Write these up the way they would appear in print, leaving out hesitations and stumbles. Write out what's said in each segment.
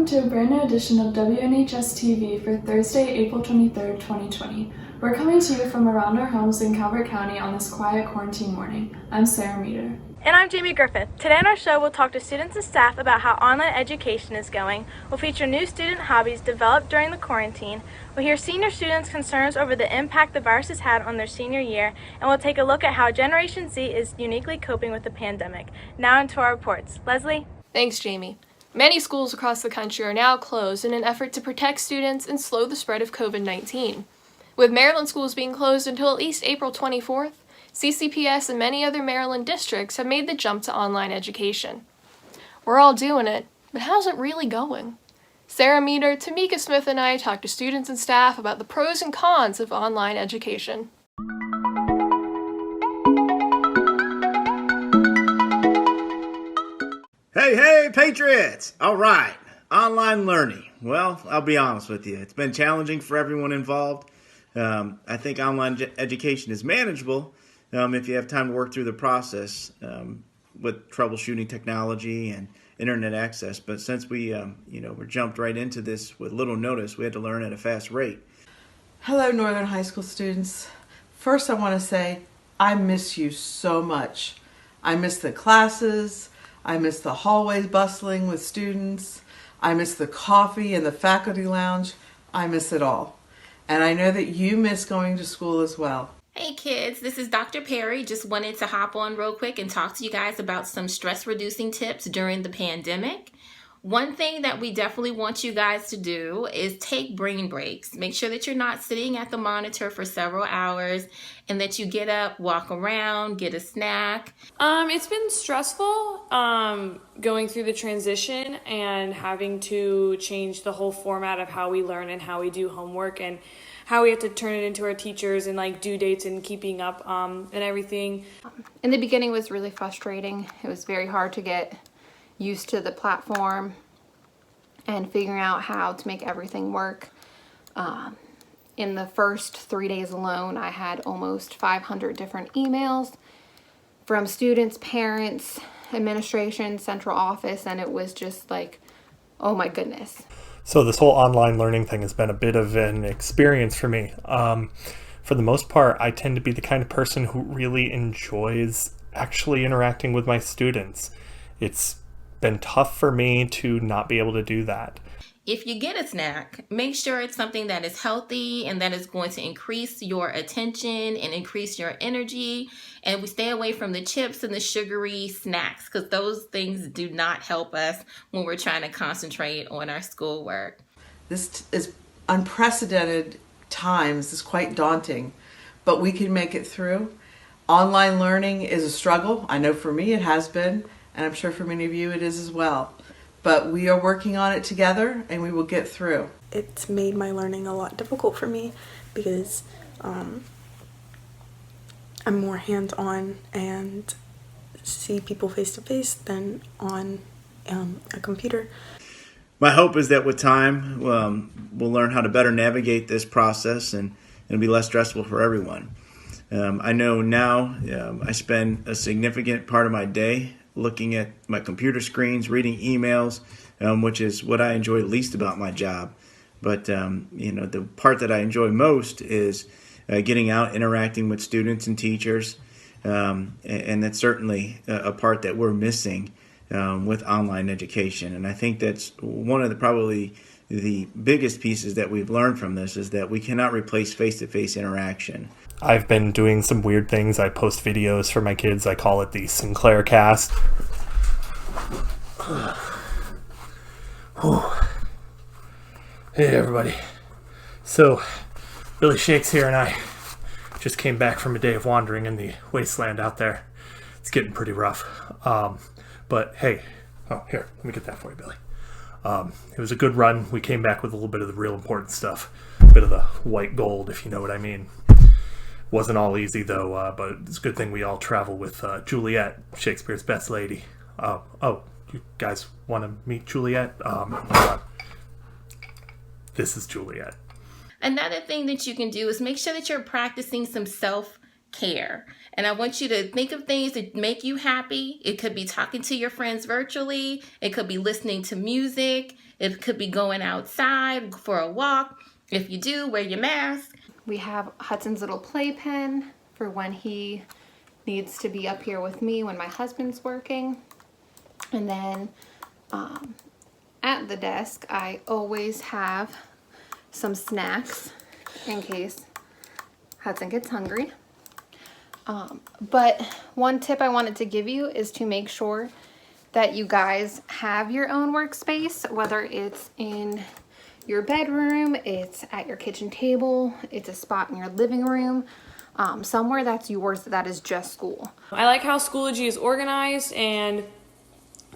welcome to a brand new edition of WNHS TV for Thursday, April 23rd, 2020. We're coming to you from around our homes in Calvert County on this quiet quarantine morning. I'm Sarah Meter. And I'm Jamie Griffith. Today on our show, we'll talk to students and staff about how online education is going. We'll feature new student hobbies developed during the quarantine. We'll hear senior students' concerns over the impact the virus has had on their senior year, and we'll take a look at how Generation Z is uniquely coping with the pandemic. Now into our reports. Leslie? Thanks, Jamie. Many schools across the country are now closed in an effort to protect students and slow the spread of COVID-19. With Maryland schools being closed until at least April 24th, CCPS and many other Maryland districts have made the jump to online education. We're all doing it, but how's it really going? Sarah Meter, Tamika Smith, and I talked to students and staff about the pros and cons of online education. Hey, Patriots! All right, online learning. Well, I'll be honest with you. It's been challenging for everyone involved. I think online education is manageable if you have time to work through the process with troubleshooting technology and internet access. But since we were jumped right into this with little notice, we had to learn at a fast rate. Hello, Northern High School students. First, I want to say I miss you so much. I miss the classes. I miss the hallways bustling with students. I miss the coffee in the faculty lounge. I miss it all. And I know that you miss going to school as well. Hey kids, this is Dr. Perry. Just wanted to hop on real quick and talk to you guys about some stress reducing tips during the pandemic. One thing that we definitely want you guys to do is take brain breaks. Make sure that you're not sitting at the monitor for several hours and that you get up, walk around, get a snack. It's been stressful going through the transition and having to change the whole format of how we learn and how we do homework and how we have to turn it into our teachers and like due dates and keeping up and everything. In the beginning, it was really frustrating. It was very hard to get used to the platform and figuring out how to make everything work. In the first 3 days alone, I had almost 500 different emails from students, parents, administration, central office, and it was just like, oh my goodness. So this whole online learning thing has been a bit of an experience for me. For the most part, I tend to be the kind of person who really enjoys actually interacting with my students. It's been tough for me to not be able to do that. If you get a snack, make sure it's something that is healthy and that is going to increase your attention and increase your energy. And we stay away from the chips and the sugary snacks because those things do not help us when we're trying to concentrate on our schoolwork. This is unprecedented times. It's quite daunting, but we can make it through. Online learning is a struggle. I know for me it has been, and I'm sure for many of you it is as well. But we are working on it together and we will get through. It's made my learning a lot difficult for me because I'm more hands-on and see people face-to-face than on a computer. My hope is that with time, we'll learn how to better navigate this process and it'll be less stressful for everyone. I know now I spend a significant part of my day looking at my computer screens, reading emails, which is what I enjoy least about my job. But the part that I enjoy most is getting out, interacting with students and teachers, and that's certainly a part that we're missing with online education. And I think that's one of probably the biggest pieces that we've learned from this is that we cannot replace face-to-face interaction. I've been doing some weird things. I post videos for my kids. I call it the Sinclair cast. Hey everybody. So Billy Shakes here and I just came back from a day of wandering in the wasteland out there. It's getting pretty rough. But hey, here, let me get that for you, Billy. It was a good run. We came back with a little bit of the real important stuff. A bit of the white gold, if you know what I mean. Wasn't all easy though, but it's a good thing we all travel with Juliet, Shakespeare's best lady. You guys want to meet Juliet? This is Juliet. Another thing that you can do is make sure that you're practicing some care. And I want you to think of things that make you happy. It could be talking to your friends virtually. It could be listening to music. It could be going outside for a walk. If you do, wear your mask. We have Hudson's little playpen for when he needs to be up here with me when my husband's working. And then at the desk, I always have some snacks in case Hudson gets hungry. But one tip I wanted to give you is to make sure that you guys have your own workspace, whether it's in your bedroom, it's at your kitchen table, it's a spot in your living room, somewhere that's yours that is just school. I like how Schoology is organized, and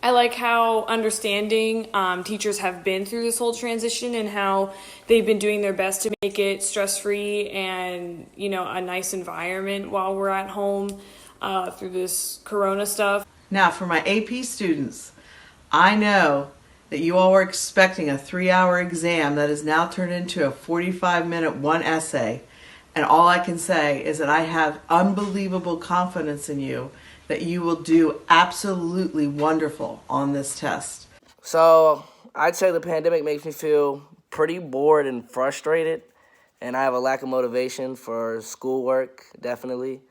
I like how understanding teachers have been through this whole transition and how they've been doing their best to make it stress-free and, you know, a nice environment while we're at home through this corona stuff. Now, for my AP students, I know that you all were expecting a 3-hour exam that is now turned into a 45-minute one essay. And all I can say is that I have unbelievable confidence in you that you will do absolutely wonderful on this test. So I'd say the pandemic makes me feel pretty bored and frustrated, and I have a lack of motivation for schoolwork, definitely.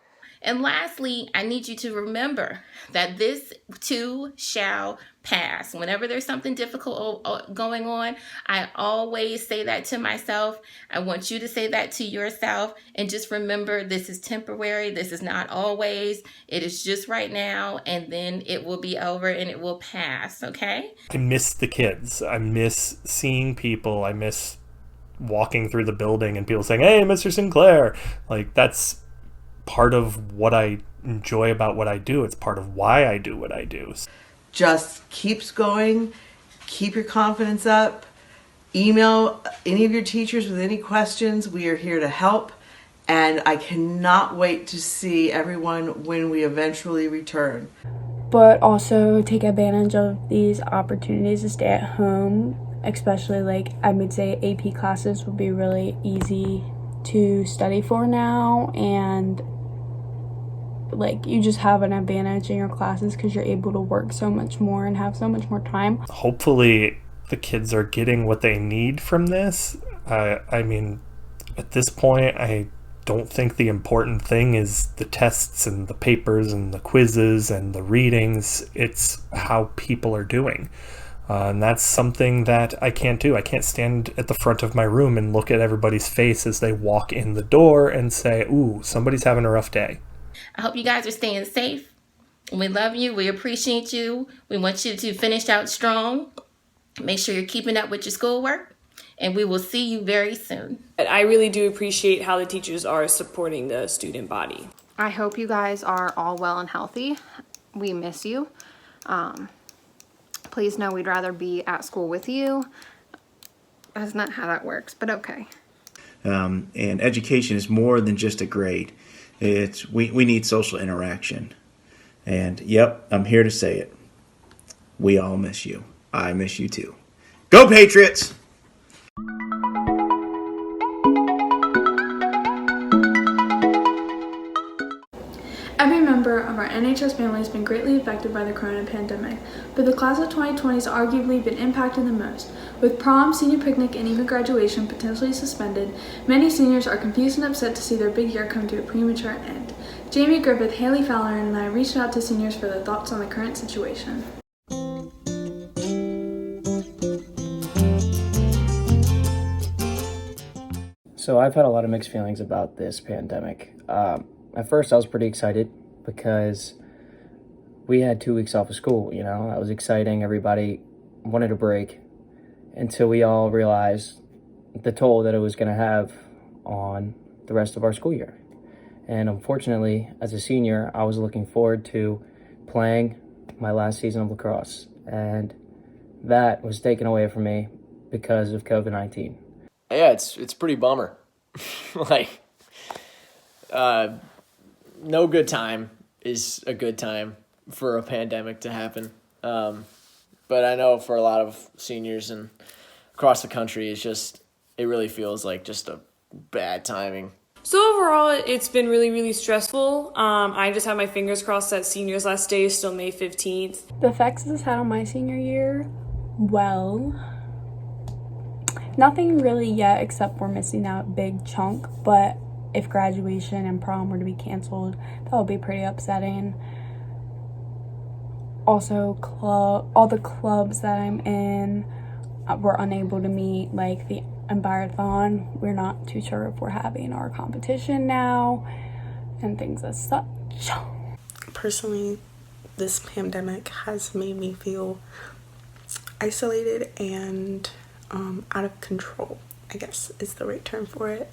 And lastly, I need you to remember that this too shall pass. Whenever there's something difficult going on, I always say that to myself. I want you to say that to yourself. And just remember, this is temporary. This is not always. It is just right now. And then it will be over and it will pass, okay? I miss the kids. I miss seeing people. I miss walking through the building and people saying, "Hey, Mr. Sinclair." Like, that's part of what I enjoy about what I do. It's part of why I do what I do. Just keeps going. Keep your confidence up. Email any of your teachers with any questions. We are here to help. And I cannot wait to see everyone when we eventually return. But also take advantage of these opportunities to stay at home, especially like I would say AP classes would be really easy to study for now, and like you just have an advantage in your classes because you're able to work so much more and have so much more time. Hopefully the kids are getting what they need from this. I mean, at this point, I don't think the important thing is the tests and the papers and the quizzes and the readings. It's how people are doing. And that's something that I can't do. I can't stand at the front of my room and look at everybody's face as they walk in the door and say, "Ooh, somebody's having a rough day." I hope you guys are staying safe. We love you. We appreciate you. We want you to finish out strong. Make sure you're keeping up with your schoolwork. And we will see you very soon. I really do appreciate how the teachers are supporting the student body. I hope you guys are all well and healthy. We miss you. Please know we'd rather be at school with you. That's not how that works, but okay. And education is more than just a grade. We need social interaction. And yep, I'm here to say it. We all miss you. I miss you too. Go Patriots! Every member of our NHS family has been greatly affected by the corona pandemic, but the class of 2020 has arguably been impacted the most. With prom, senior picnic, and even graduation potentially suspended, many seniors are confused and upset to see their big year come to a premature end. Jamie Griffith, Haley Fowler, and I reached out to seniors for their thoughts on the current situation. So I've had a lot of mixed feelings about this pandemic. At first I was pretty excited because we had 2 weeks off of school, you know. That was exciting. Everybody wanted a break until we all realized the toll that it was going to have on the rest of our school year. And unfortunately, as a senior, I was looking forward to playing my last season of lacrosse. And that was taken away from me because of COVID-19. Yeah, it's pretty bummer. Like, no good time is a good time for a pandemic to happen. But I know for a lot of seniors and across the country, it really feels like just a bad timing. So overall, it's been really, really stressful. I just have my fingers crossed that senior's last day is still May 15th. The effects this had on my senior year, well, nothing really yet except for missing out a big chunk, but if graduation and prom were to be canceled, that would be pretty upsetting. Also, all the clubs that I'm in were unable to meet, like the Envirothon. We're not too sure if we're having our competition now, and things as such. Personally, this pandemic has made me feel isolated and out of control, I guess is the right term for it.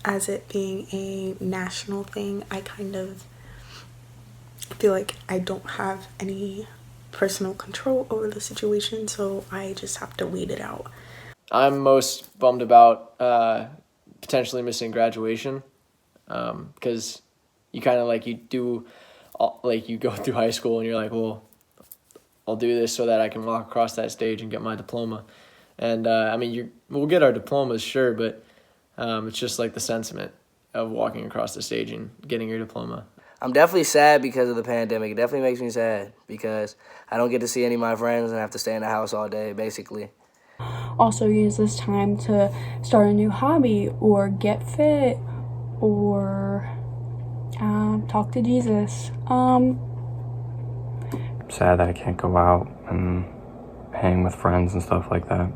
As it being a national thing, I kind of feel like I don't have any personal control over the situation, so I just have to wait it out. I'm most bummed about potentially missing graduation, because you kind of like you go through high school and you're like, well, I'll do this so that I can walk across that stage and get my diploma. And I mean, we'll get our diplomas, sure, but it's just like the sentiment of walking across the stage and getting your diploma. I'm definitely sad because of the pandemic. It definitely makes me sad because I don't get to see any of my friends and I have to stay in the house all day, basically. Also use this time to start a new hobby or get fit or talk to Jesus. I'm sad that I can't go out and hang with friends and stuff like that,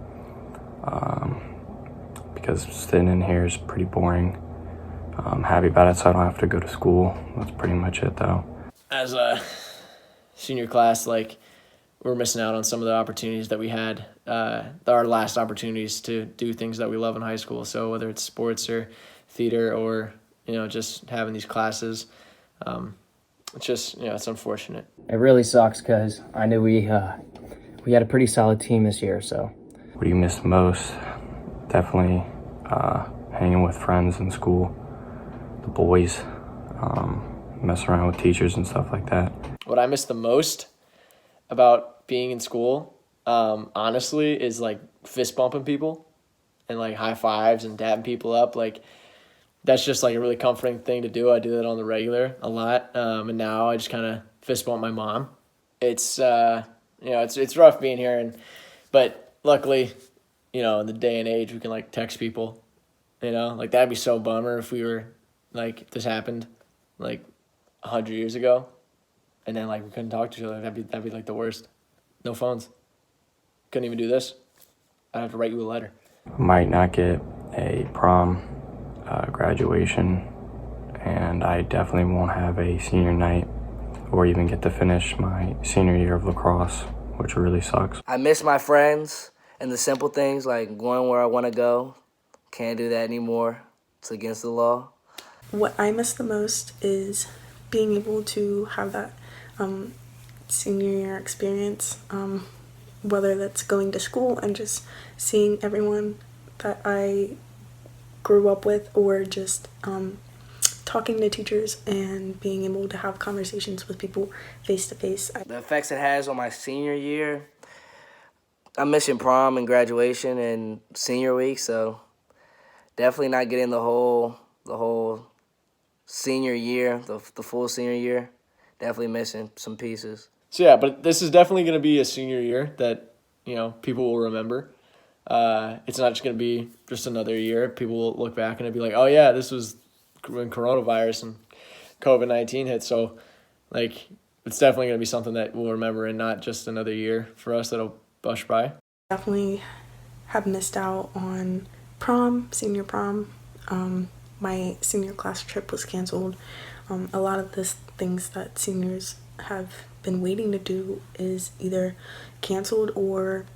because sitting in here is pretty boring. I'm happy about it so I don't have to go to school. That's pretty much it though. As a senior class, like, we're missing out on some of the opportunities that we had, our last opportunities to do things that we love in high school. So whether it's sports or theater or, just having these classes, it's just, it's unfortunate. It really sucks because I knew we had a pretty solid team this year, so. What do you miss most? Definitely hanging with friends in school, the boys, messing around with teachers and stuff like that. What I miss the most about being in school, honestly, is like fist bumping people and like high fives and dabbing people up. Like, that's just like a really comforting thing to do. I do that on the regular a lot. And now I just kind of fist bump my mom. It's, it's rough being here. But luckily, in the day and age, we can like text people, like that'd be so bummer if we were like, this happened like 100 years ago. And then like we couldn't talk to each other. That'd be like the worst. No phones. Couldn't even do this. I'd have to write you a letter. Might not get a prom, graduation, and I definitely won't have a senior night or even get to finish my senior year of lacrosse, which really sucks. I miss my friends and the simple things like going where I want to go. Can't do that anymore. It's against the law. What I miss the most is being able to have that senior year experience, whether that's going to school and just seeing everyone that I grew up with, or just talking to teachers and being able to have conversations with people face to face. The effects it has on my senior year, I'm missing prom and graduation and senior week, so definitely not getting the whole senior year, the full senior year. Definitely missing some pieces. So yeah, but this is definitely going to be a senior year that, people will remember. It's not just going to be just another year. People will look back and it'll be like, oh yeah, this was when coronavirus and COVID-19 hit. So like, it's definitely going to be something that we'll remember and not just another year for us that'll brush by. Definitely have missed out on prom, senior prom. My senior class trip was canceled. A lot of the things that seniors have been waiting to do is either canceled or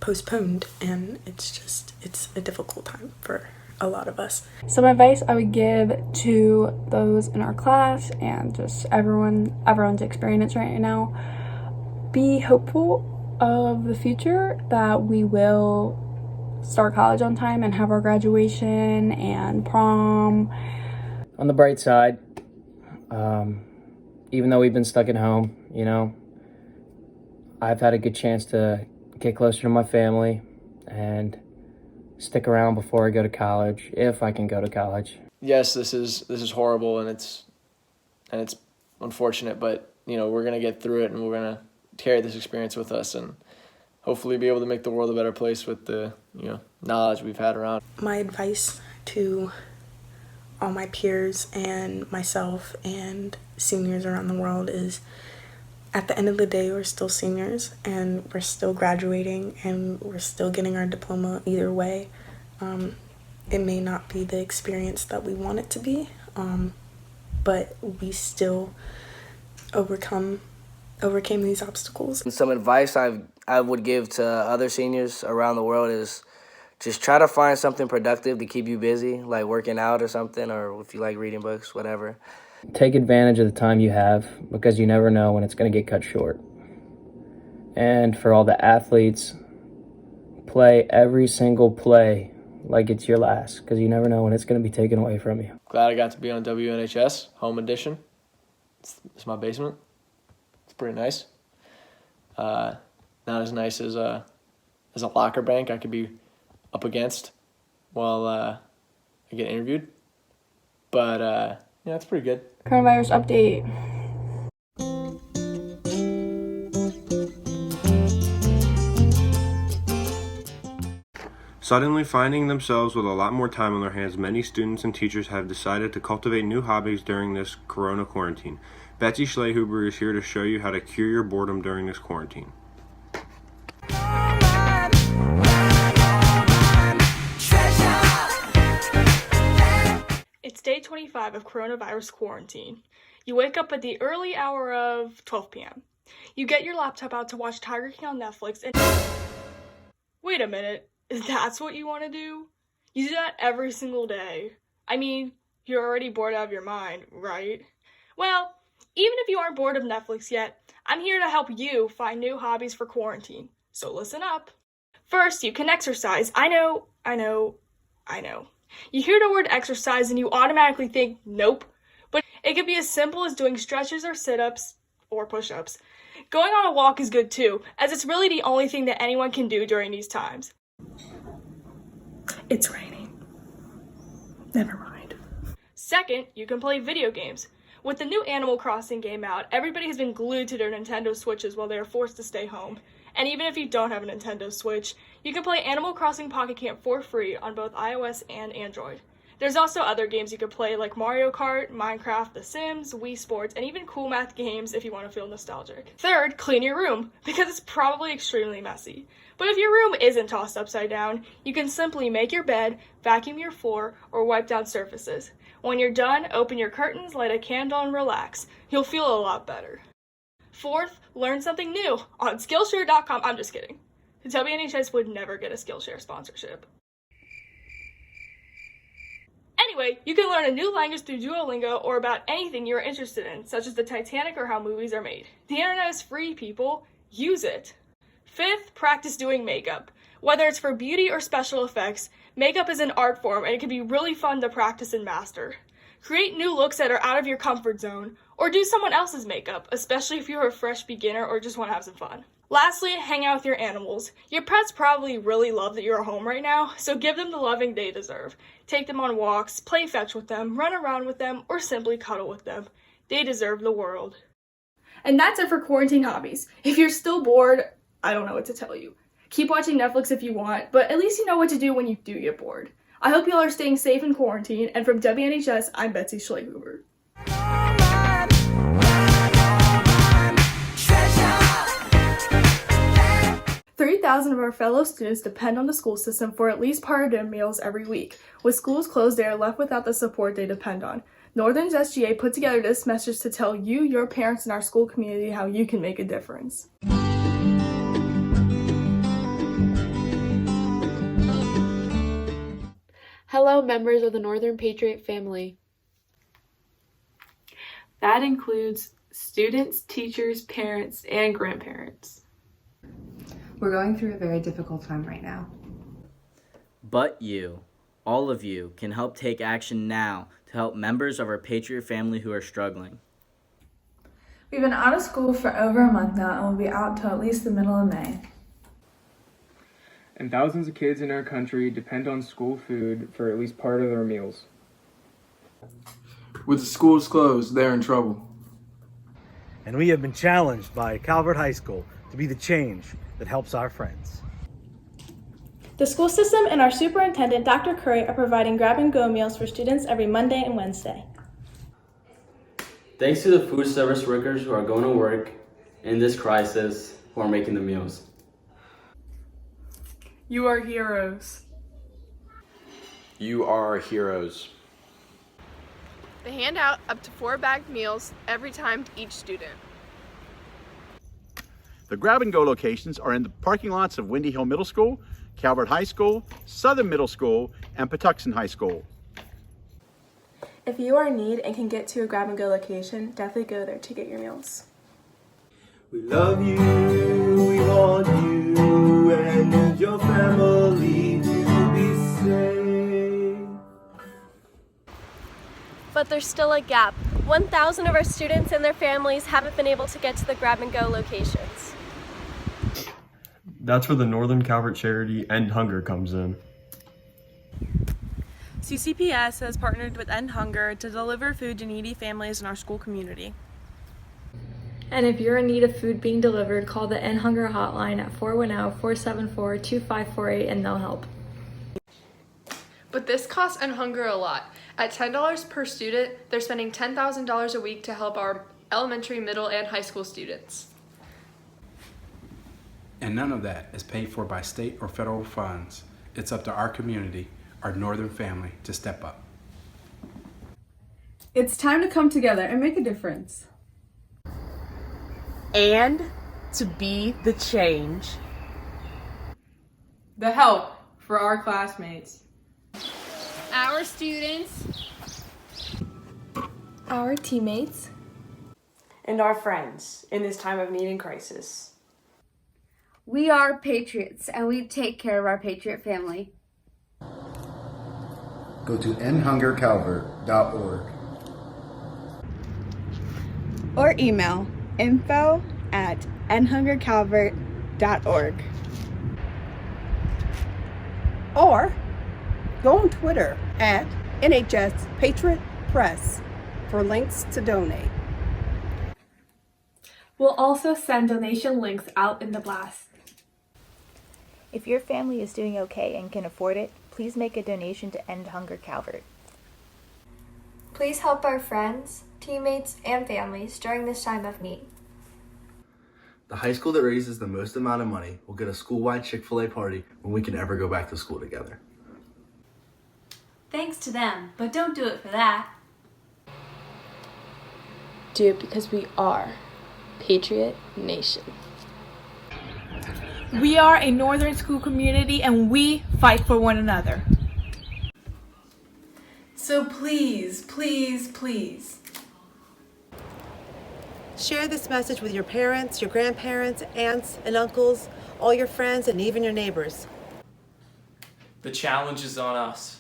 postponed, and it's a difficult time for a lot of us. Some advice I would give to those in our class and just everyone's experience right now: be hopeful of the future, that we will start college on time and have our graduation and prom. On the bright side, even though we've been stuck at home, I've had a good chance to get closer to my family and stick around before I go to college, if I can go to college. Yes, this is horrible and it's unfortunate, but we're gonna get through it and we're gonna carry this experience with us and hopefully be able to make the world a better place with the knowledge we've had around. My advice to all my peers and myself and seniors around the world is, at the end of the day, we're still seniors and we're still graduating and we're still getting our diploma either way. It may not be the experience that we want it to be, but we still overcame these obstacles. And some advice I would give to other seniors around the world is just try to find something productive to keep you busy, like working out or something, or if you like reading books, whatever. Take advantage of the time you have, because you never know when it's going to get cut short. And for all the athletes, play every single play like it's your last, because you never know when it's going to be taken away from you. Glad I got to be on WNHS Home Edition. It's my basement. It's pretty nice. Not as nice as a locker bank I could be up against while I get interviewed. But yeah, it's pretty good. Coronavirus update. Suddenly finding themselves with a lot more time on their hands, many students and teachers have decided to cultivate new hobbies during this corona quarantine. Betsy Schlehuber is here to show you how to cure your boredom during this quarantine. It's day 25 of coronavirus quarantine. You wake up at the early hour of 12 p.m. You get your laptop out to watch Tiger King on Netflix and... Wait a minute, that's what you want to do? You do that every single day. I mean, you're already bored out of your mind, right? Well, even if you aren't bored of Netflix yet, I'm here to help you find new hobbies for quarantine. So listen up. First, you can exercise. I know. You hear the word exercise and you automatically think, nope. But it could be as simple as doing stretches or sit-ups or push-ups. Going on a walk is good too, as it's really the only thing that anyone can do during these times. It's raining. Never mind. Second, you can play video games. With the new Animal Crossing game out, everybody has been glued to their Nintendo Switches while they are forced to stay home. And even if you don't have a Nintendo Switch, you can play Animal Crossing Pocket Camp for free on both iOS and Android. There's also other games you can play like Mario Kart, Minecraft, The Sims, Wii Sports, and even cool math games if you want to feel nostalgic. Third, clean your room, because it's probably extremely messy. But if your room isn't tossed upside down, you can simply make your bed, vacuum your floor, or wipe down surfaces. When you're done, open your curtains, light a candle, and relax. You'll feel a lot better. Fourth, learn something new on Skillshare.com. I'm just kidding. The WNHS would never get a Skillshare sponsorship. Anyway, you can learn a new language through Duolingo or about anything you're interested in, such as the Titanic or how movies are made. The internet is free, people. Use it. Fifth, practice doing makeup. Whether it's for beauty or special effects, makeup is an art form and it can be really fun to practice and master. Create new looks that are out of your comfort zone, or do someone else's makeup, especially if you're a fresh beginner or just want to have some fun. Lastly, hang out with your animals. Your pets probably really love that you're home right now, so give them the loving they deserve. Take them on walks, play fetch with them, run around with them, or simply cuddle with them. They deserve the world. And that's it for quarantine hobbies. If you're still bored, I don't know what to tell you. Keep watching Netflix if you want, but at least you know what to do when you do get bored. I hope you all are staying safe in quarantine, and from WNHS, I'm Betsy Schlehuber. 3,000 of our fellow students depend on the school system for at least part of their meals every week. With schools closed, they are left without the support they depend on. Northern's SGA put together this message to tell you, your parents, and our school community how you can make a difference. Hello, members of the Northern Patriot family. That includes students, teachers, parents, and grandparents. We're going through a very difficult time right now. But you, all of you, can help take action now to help members of our Patriot family who are struggling. We've been out of school for over a month now and will be out till at least the middle of May. and thousands of kids in our country depend on school food for at least part of their meals. With the schools closed, they're in trouble. And we have been challenged by Calvert High School to be the change that helps our friends. The school system and our superintendent, Dr. Curry, are providing grab-and-go meals for students every Monday and Wednesday. Thanks to the food service workers who are going to work in this crisis, who are making the meals. You are heroes. You are heroes. They hand out up to 4 bagged meals every time to each student. The grab-and-go locations are in the parking lots of Windy Hill Middle School, Calvert High School, Southern Middle School, and Patuxent High School. If you are in need and can get to a grab-and-go location, definitely go there to get your meals. We love you, we want you, and your family to be safe. But there's still a gap. 1,000 of our students and their families haven't been able to get to the grab-and-go locations. That's where the Northern Calvert charity End Hunger comes in. CCPS has partnered with End Hunger to deliver food to needy families in our school community. And if you're in need of food being delivered, call the End Hunger hotline at 410-474-2548 and they'll help. But this costs End Hunger a lot. At $10 per student, they're spending $10,000 a week to help our elementary, middle, and high school students. And none of that is paid for by state or federal funds. It's up to our community, our northern family, to step up. It's time to come together and make a difference. And to be the change. The help for our classmates. Our students. Our teammates. And our friends in this time of need and crisis. We are Patriots, and we take care of our Patriot family. Go to endhungercalvert.org. Or email info@endhungercalvert.org. Or go on Twitter at NHS Patriot Press for links to donate. We'll also send donation links out in the blast. If your family is doing okay and can afford it, please make a donation to End Hunger Calvert. Please help our friends, teammates, and families during this time of need. The high school that raises the most amount of money will get a school-wide Chick-fil-A party when we can ever go back to school together. Thanks to them, but don't do it for that. Do it because we are Patriot Nation. We are a northern school community and we fight for one another. So please, please, please. Share this message with your parents, your grandparents, aunts and uncles, all your friends, and even your neighbors. The challenge is on us.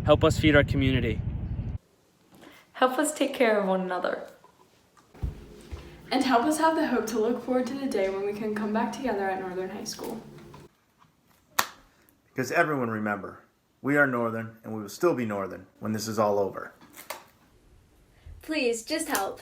Help us feed our community. Help us take care of one another. And help us have the hope to look forward to the day when we can come back together at Northern High School. Because everyone remember, we are Northern and we will still be Northern when this is all over. Please, just help.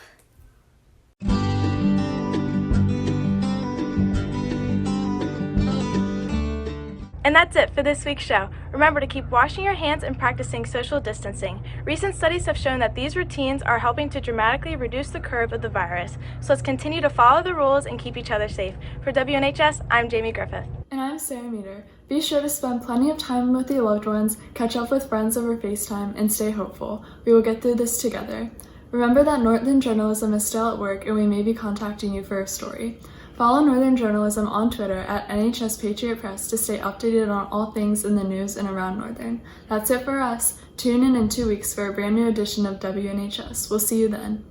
And that's it for this week's show. Remember to keep washing your hands and practicing social distancing. Recent studies have shown that these routines are helping to dramatically reduce the curve of the virus. So let's continue to follow the rules and keep each other safe. For WNHS, I'm Jamie Griffith. And I'm Sarah Meter. Be sure to spend plenty of time with your loved ones, catch up with friends over FaceTime, and stay hopeful. We will get through this together. Remember that Northern Journalism is still at work and we may be contacting you for a story. Follow Northern Journalism on Twitter at NHS Patriot Press to stay updated on all things in the news and around Northern. That's it for us. Tune in 2 weeks for a brand new edition of WNHS. We'll see you then.